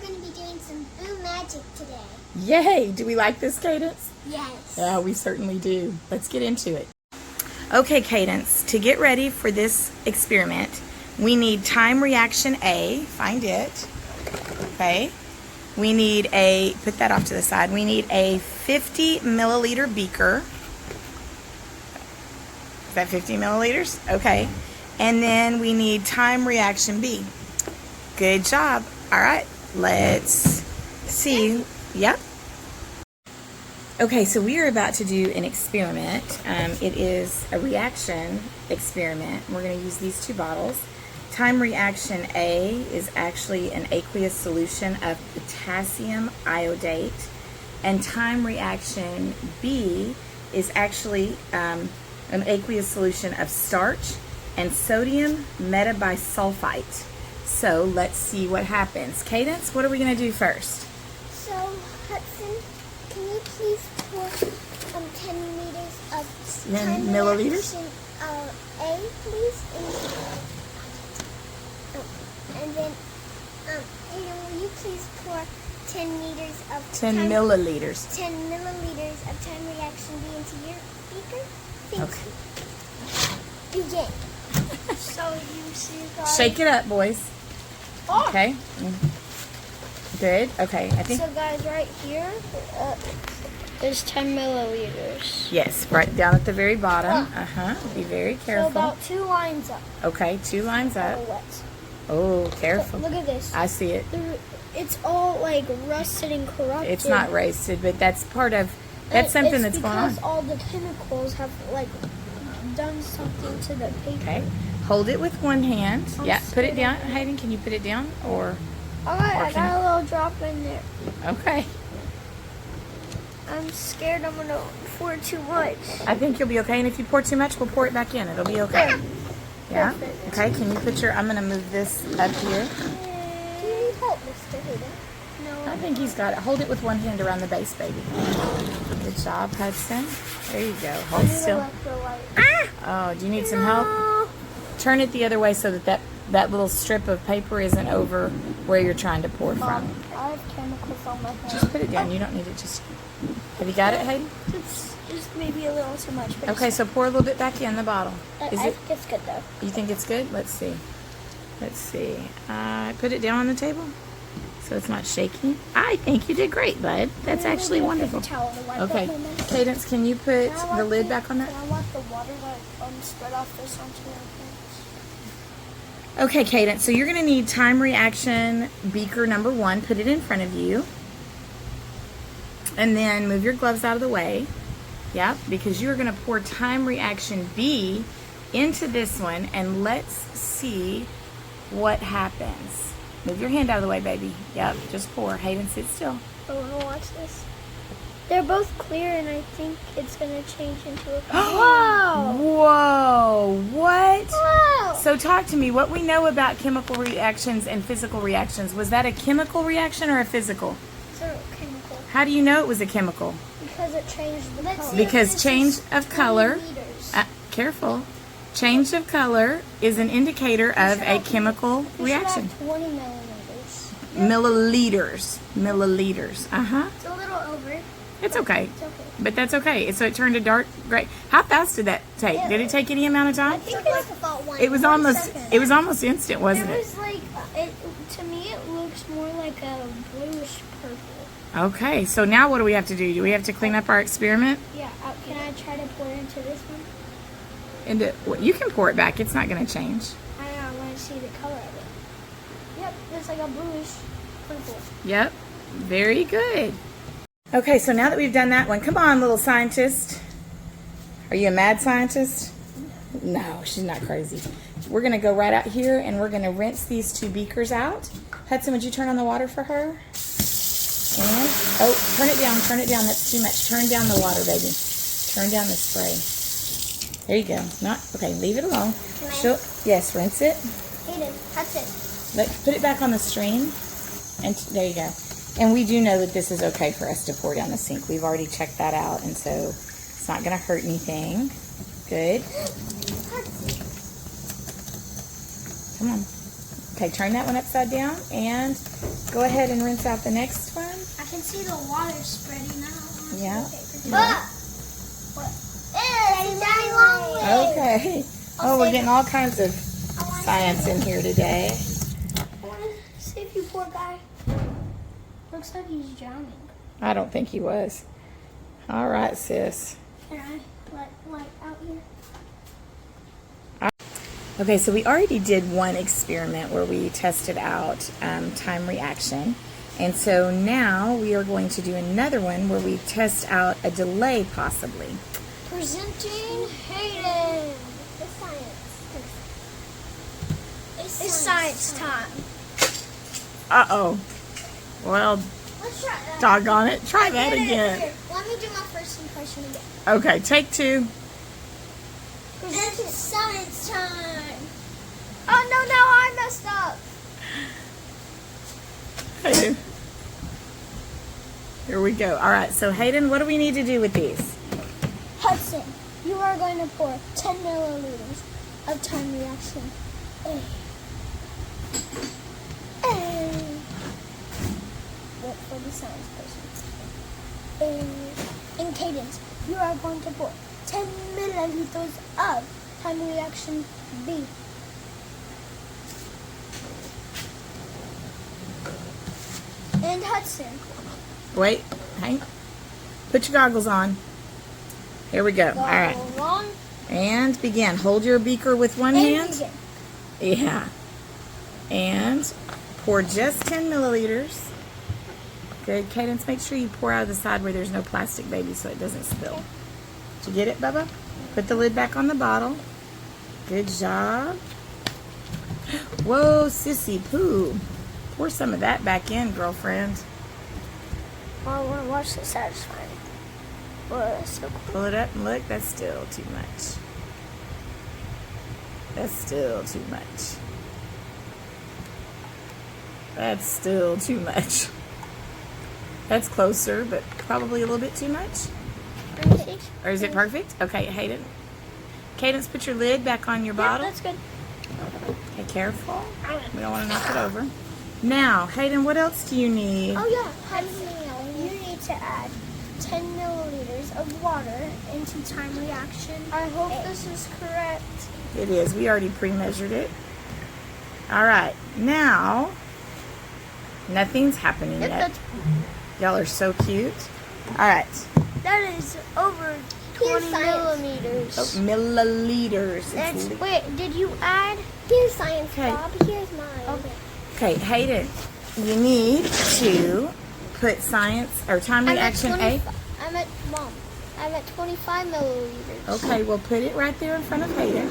going to be doing some Boo Magic today. Yay! Do we like this, Cadence? Yes. Yeah, we certainly do. Let's get into it. Okay, Cadence, to get ready for this experiment, we need time reaction A. Find it. Okay. We need a, put that off to the side. We need a 50 milliliter beaker. Is that 50 milliliters? Okay. And then we need time reaction B. Good job. All right, let's see. Yep. Okay, so we are about to do an experiment. It is a reaction experiment. We're going to use these two bottles. Time reaction A is actually an aqueous solution of potassium iodate, and time reaction B is actually an aqueous solution of starch and sodium metabisulfite. So let's see what happens. Cadence, what are we going to do first? So, Hudson, can you please pour 10 liters of 10 milliliters? reaction, A, please? And then, Hayden, will you please pour 10 liters of 10 milliliters. 10 milliliters of time reaction B into your beaker? Thank you. Begin. So you see, guys. Shake it up, boys. Oh. Okay. Good. Okay. I think. So guys, right here is 10 milliliters. Yes, right down at the very bottom. Be very So careful. about 2 lines up. Okay, 2 lines up. Oh, what? Oh, careful. Look at this. I see it. It's all like rusted and corrupted. It's not roasted, but that's part of. That's something that's going on. Because all the chemicals have like done something to the paper. Okay. Hold it with one hand. I'm Yeah. Put it scared. down. Hayden, can you put it down? Or. I got a little drop in there. Okay. I'm scared I'm gonna pour too much. I think you'll be okay. And if you pour too much, we'll pour it back in. It'll be okay. Yeah. Perfect. Okay. Can you put your? I'm gonna move this up here. Do you need help, Mr. Hayden? No. I think he's got it. Hold it with one hand around the base, baby. Good job, Hudson. There you go. Hold still. Oh, do you need some help? Turn it the other way so that that little strip of paper isn't over where you're trying to pour Mom, from. I have chemicals on my hands. Just put it down. You don't need it. Just. Have you got it, Hayden? It's just maybe a little too much. But Okay, so pour a little bit back in the bottle. I Is it? think it's good though. You think it's good? Let's see. Let's see. Put it down on the table so it's not shaking. I think you did great, bud. That's actually wonderful. Okay, Cadence, can you put the lid back on that? I want the water to spread off this onto your hands. Okay, Cadence, so you're going to need time reaction beaker number 1. Put it in front of you. And then move your gloves out of the way. Yep, because you're going to pour time reaction B into this one, and let's see what happens. Move your hand out of the way, baby. Yep, just pour. Hayden, sit still. I want to watch this. They're both clear, and I think it's going to change into a... Whoa! Whoa! What? Wow! So talk to me. What we know about chemical reactions and physical reactions, was that a chemical reaction or a physical? It's a chemical. How do you know it was a chemical? Because it changed the color. Because change of color, Liters. careful, change of color is an indicator of a chemical reaction. 20 milliliters. Milliliters. Milliliters. It's a little over. It's okay. It's okay. But that's okay. So it turned a dark gray. How fast did that take? Did it take any amount of time? I think it's about one. It was one almost second. it was almost instant, wasn't It it? was like, to me it looks more like a bluish purple. Okay, so now what do we have to do? Do we have to clean up our experiment? Yeah, can I try to pour it into this one? And you can pour it back. It's not going to change. I know, I want to see the color of it. Yep, it's like a bluish purple. Yep, very good. Okay, so now that we've done that one, come on, little scientist. Are you a mad scientist? No, she's not crazy. We're going to go right out here and we're going to rinse these 2 beakers out. Hudson, would you turn on the water for her? And, oh, turn it down, that's too much. Turn down the water, baby. Turn down the spray. There you go. Okay, leave it alone. Yes, rinse it. Hayden, that's it. Put it back on the stream. And there you go. And we do know that this is okay for us to pour down the sink. We've already checked that out, and so it's not going to hurt anything. Good. Come on. Okay, turn that one upside down and go ahead and rinse out the next one. I can see the water spreading out. Yeah. What? Okay. Oh, we're getting all kinds of science in here today. I want to save you, poor guy. Looks like he's drowning. I don't think he was. All right, sis. Can I let light out here? Okay, so we already did one experiment where we tested out time reaction. And so now we are going to do another one where we test out a delay possibly. Presenting Hayden. It's science. It's science time. Uh-oh. Well, Let's try that. doggone it. Try that again. Here, let me do my first impression again. Okay, take two. Presenting science time. Oh no, now I messed up. Hayden. Here we go. All right, so Hayden, what do we need to do with these? Hudson, you are going to pour 10 milliliters of time reaction A. Wait for the science person. A. In cadence, you are going to pour 10 milliliters of time reaction B. And Hudson. Wait, hang. Put your goggles on. Here we go. All right. Go on. And begin. Hold your beaker with one And hand. begin. Yeah. And pour just 10 milliliters. Good. Cadence, make sure you pour out of the side where there's no plastic, baby, so it doesn't spill. Did you get it, Bubba? Put the lid back on the bottle. Good job. Whoa, sissy poo. Pour some of that back in, girlfriend. I want to watch the satisfying. Whoa, that's so cool. Pull it up and look. That's still too much. That's still too much. That's still too much. That's closer, but probably a little bit too much. Or is it perfect? Okay, Hayden. Cadence, put your lid back on your Yeah, bottle. that's good. Okay, careful. We don't want to knock it over. Now, Hayden, what else do you need? Oh yeah, Hudson, you need to add 10 milliliters of water into time reaction. I hope this is correct. It is. We already pre-measured it. All right. Now, nothing's happening yet. Y'all are so cute. All right. That is over 20 millimeters. Oh, milliliters. That's, It's wait, did you add? Here's science, Okay. Bob. Here's mine. Okay. Okay, Hayden, you need to put science or time reaction A. I'm at 25 milliliters. Okay, well put it right there in front of Hayden.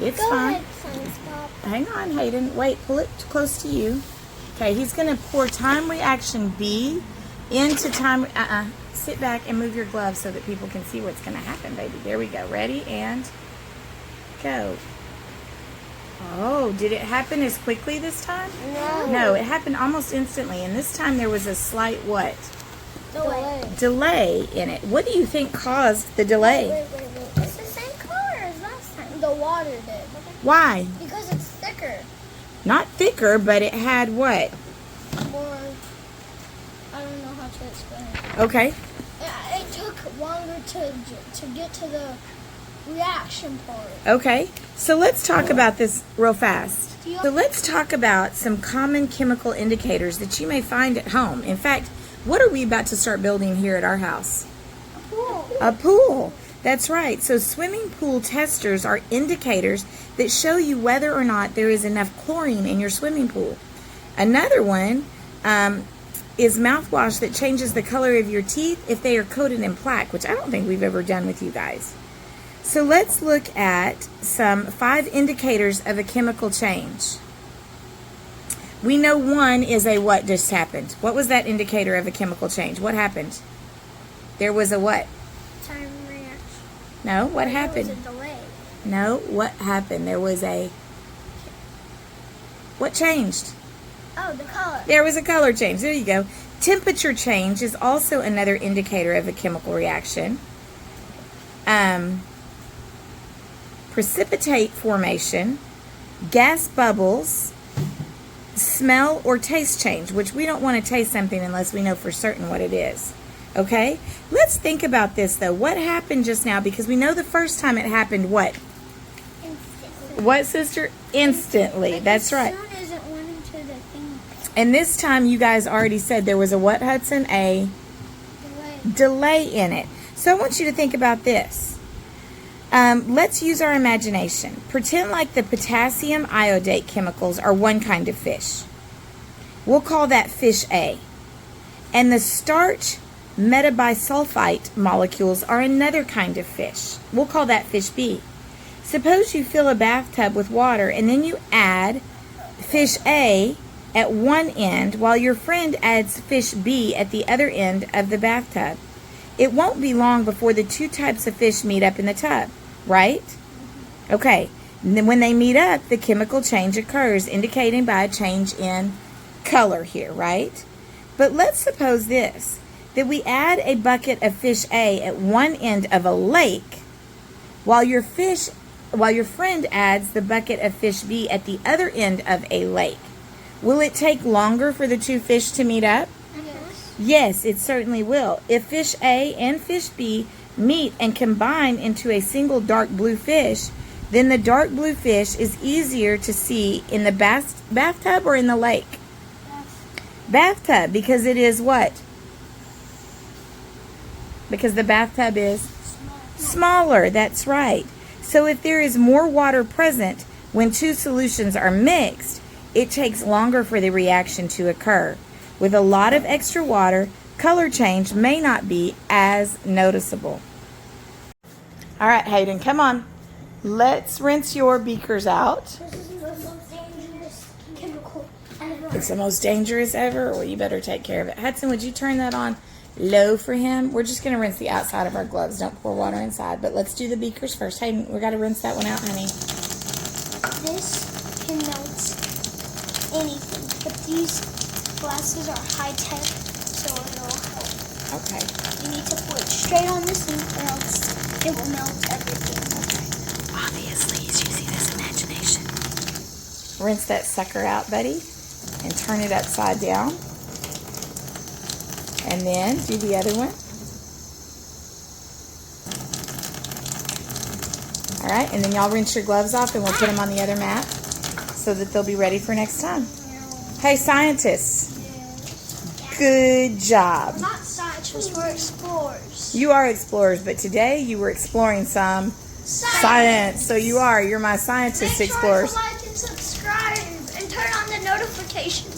It's Go fine. ahead, science, Bob. Hang on, Hayden. Wait, pull it close to you. Okay, he's going to pour time reaction B into time. Sit back and move your gloves so that people can see what's going to happen, baby. There we go. Ready and go. Oh, did it happen as quickly this time? No. No, it happened almost instantly. And this time there was a slight what? Delay. Delay in it. What do you think caused the delay? Wait. It's the same color as last time. The water did. Why? Because it's thicker. Not thicker, but it had what? More. I don't know how to explain it. Okay. It took longer to get to the reaction part. Okay. So let's talk about this real fast. Do you- So let's talk about some common chemical indicators that you may find at home. In fact, what are we about to start building here at our house? Cool. A pool. That's right. So swimming pool testers are indicators that show you whether or not there is enough chlorine in your swimming pool. Another one is mouthwash that changes the color of your teeth if they are coated in plaque, which I don't think we've ever done with you guys. So let's look at some 5 indicators of a chemical change. We know one is a what just happened. What was that indicator of a chemical change? What happened? There was a what? Time reaction. No, what happened? There was a delay. No, what happened? There was a... What changed? Oh, the color. There was a color change. There you go. Temperature change is also another indicator of a chemical reaction. Precipitate formation, gas bubbles, smell or taste change, which we don't want to taste something unless we know for certain what it is. Okay? Let's think about this though. What happened just now? Because we know the first time it happened, what? Instantly. What, sister? Instantly. Like, That's right. As soon as it went into the thing, And this time you guys already said there was a what, Hudson? A delay in it. So I want you to think about this. Let's use our imagination. Pretend like the potassium iodate chemicals are one kind of fish. We'll call that fish A. And the starch metabisulfite molecules are another kind of fish. We'll call that fish B. Suppose you fill a bathtub with water and then you add fish A at one end while your friend adds fish B at the other end of the bathtub. It won't be long before the two types of fish meet up in the tub, right? Okay, and then when they meet up, the chemical change occurs, indicating by a change in color here, right? But let's suppose this, that we add a bucket of fish A at one end of a lake, while your friend adds the bucket of fish B at the other end of a lake. Will it take longer for the two fish to meet up? Yes, it certainly will. If fish A and fish B meet and combine into a single dark blue fish, then the dark blue fish is easier to see in the bathtub or in the lake? Bathtub, because it is what? Because the bathtub is smaller. That's right. So if there is more water present when two solutions are mixed, it takes longer for the reaction to occur. With a lot of extra water, color change may not be as noticeable. All right, Hayden, come on. Let's rinse your beakers out. this is the most dangerous chemical ever. It's the most dangerous ever. Well, you better take care of it. Hudson, would you turn that on low for him? We're just going to rinse the outside of our gloves. Don't pour water inside. But let's do the beakers first. Hayden, we got to rinse that one out, honey. This can melt anything, but these glasses are high tech, so it'll help. Okay. You need to pour it straight on the sink, or else it will melt everything. Obviously, he's using his imagination. Rinse that sucker out, buddy, and turn it upside down. And then do the other one. All right, and then y'all rinse your gloves off and we'll put them on the other mat so that they'll be ready for next time. Hey, scientists. Good job. We're not scientists, we're explorers. You are explorers, but today you were exploring some science. So you're my scientist Make explorers. sure to like and subscribe and turn on the notifications